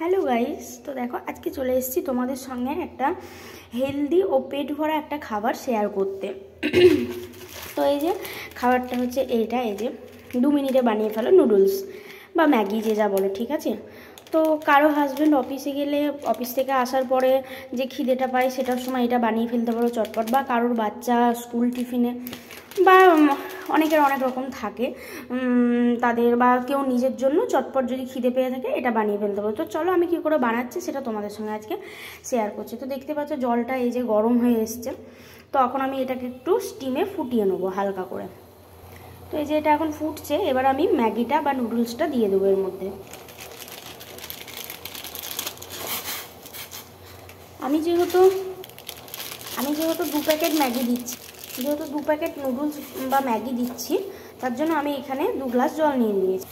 Hello guys, তো দেখো আজকে চলে এসেছি তোমাদের সঙ্গে একটা হেলদি ও পেট ভরা একটা খাবার শেয়ার করতে। তো এই যে খাবারটা হচ্ছে এইটা, এই যে 2 মিনিটে বানিয়ে ফেলো নুডলস বা ম্যাগি, যে যা বলো, ঠিক আছে। তো কারো হাজব্যান্ড অফিসে গেলে অফিস থেকে আসার পরে যে খিদেটা পায় সেটার সময় এটা বানিয়ে ফেলতে পারো চটপট, বা কারোর বাচ্চা স্কুল টিফিনে, বা অনেকের অনেক রকম থাকে তাদের, বা কেউ নিজের জন্য চটপট যদি খিদে পেয়ে থাকে এটা বানিয়ে ফেলতে পারো। তো চলো আমি কী করে বানাচ্ছি সেটা তোমাদের সঙ্গে আজকে শেয়ার করছি। তো দেখতে পাচ্ছ জলটা এই যে গরম হয়ে এসছে, তো এখন আমি এটাকে একটু স্টিমে ফুটিয়ে নেবো হালকা করে। তো এই যে এটা এখন ফুটছে, এবার আমি ম্যাগিটা বা নুডলসটা দিয়ে দেবো এর মধ্যে। আমি যেহেতু 2 প্যাকেট ম্যাগি দিচ্ছি, যেহেতু 2 প্যাকেট নুডলস বা ম্যাগি দিচ্ছি, তার জন্য আমি এখানে 2 গ্লাস জল নিয়ে নিয়েছি।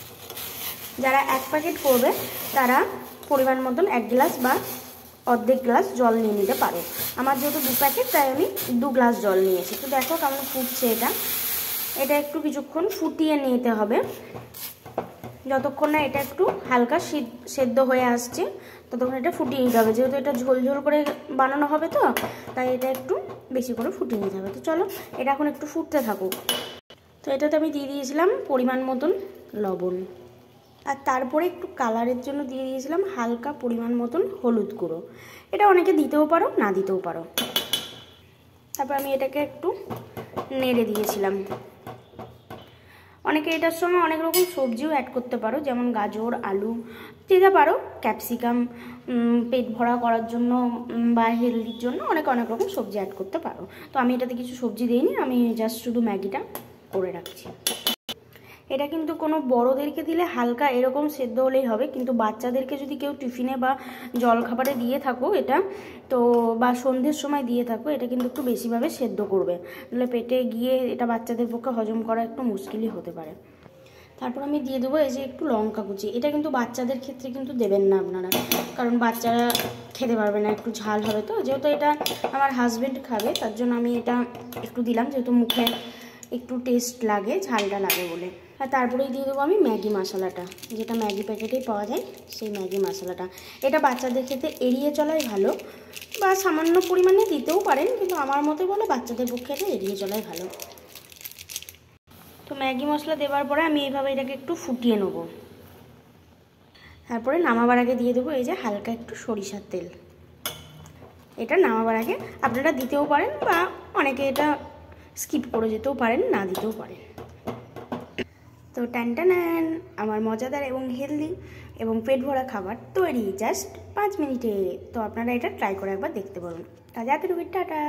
যারা 1 প্যাকেট করবে তারা পরিমাণ মতন 1 গ্লাস বা অর্ধেক গ্লাস জল নিয়ে নিতে পারো। আমার যেহেতু 2 প্যাকেট তাই আমি 2 গ্লাস জল নিয়েছি। তো দেখো কেমন ফুটছে এটা একটু কিছুক্ষণ ফুটিয়ে নিতে হবে, যতক্ষণ না এটা একটু হালকা সেদ্ধ হয়ে আসছে ততক্ষণ এটা ফুটিয়ে নিতে হবে। যেহেতু এটা ঝোল ঝোল করে বানানো হবে, তো তাই এটা একটু বেশি করে ফুটিয়ে নিতে হবে। তো চলো এটা এখন একটু ফুটতে থাকুক। তো এটাতে আমি দিয়ে দিয়েছিলাম পরিমাণ মতন লবণ, আর তারপরে একটু কালারের জন্য দিয়ে দিয়েছিলাম হালকা পরিমাণ মতন হলুদ গুঁড়ো। এটা অনেকে দিতেও পারো, না দিতেও পারো। তারপর আমি এটাকে একটু নেড়ে দিয়েছিলাম। অনেকে এটার সঙ্গে অনেক রকম সবজিও অ্যাড করতে পারো, যেমন গাজর, আলু, যেটা পারো, ক্যাপসিকাম, পেট ভরা করার জন্য বা হেলদির জন্য অনেক রকম সবজি অ্যাড করতে পারো। তো আমি এটাতে কিছু সবজি দিইনি, আমি জাস্ট শুধু ম্যাগিটা করে রাখছি। এটা কিন্তু কোনো বড়োদেরকে দিলে হালকা এরকম সেদ্ধ হলেই হবে, কিন্তু বাচ্চাদেরকে যদি কেউ টিফিনে বা জলখাবারে দিয়ে থাকো এটা, তো বা সন্ধ্যের সময় দিয়ে থাকো, এটা কিন্তু একটু বেশিভাবে সেদ্ধ করবে, নাহলে পেটে গিয়ে এটা বাচ্চাদের পক্ষে হজম করা একটু মুশকিলই হতে পারে। তারপর আমি দিয়ে দেবো এই যে একটু লঙ্কা কুচি। এটা কিন্তু বাচ্চাদের ক্ষেত্রে কিন্তু দেবেন না আপনারা, কারণ বাচ্চারা খেতে পারবে না, একটু ঝাল হবে। তো যেহেতু এটা আমার হাজব্যান্ড খাবে তার জন্য আমি এটা একটু দিলাম, যেহেতু মুখে একটু টেস্ট লাগে, ঝালটা লাগে বলে। আর তারপরেই দিয়ে দেবো আমি ম্যাগি মশলাটা, যেটা ম্যাগি প্যাকেটেই পাওয়া যায়, সেই ম্যাগি মশলাটা। এটা বাচ্চাদের ক্ষেত্রে এড়িয়ে চলাই ভালো, বা সামান্য পরিমাণে দিতেও পারেন, কিন্তু আমার মতে বলে বাচ্চাদের পক্ষে এটা এড়িয়ে চলাই ভালো। তো ম্যাগি মশলা দেওয়ার পরে আমি এইভাবে এটাকে একটু ফুটিয়ে নেব। তারপরে নামাবার আগে দিয়ে দেবো এই যে হালকা একটু সরিষার তেল। এটা নামাবার আগে আপনারা দিতেও পারেন, বা অনেকে এটা স্কিপ করে যেতেও পারেন, না দিতেও পারেন। তো টান, আমার মজাদার এবং হেলদি এবং পেট ভরা খাবার তৈরি জাস্ট 5 মিনিটে। তো আপনারা এটা ট্রাই করে একবার দেখতে পারুন। টাটা।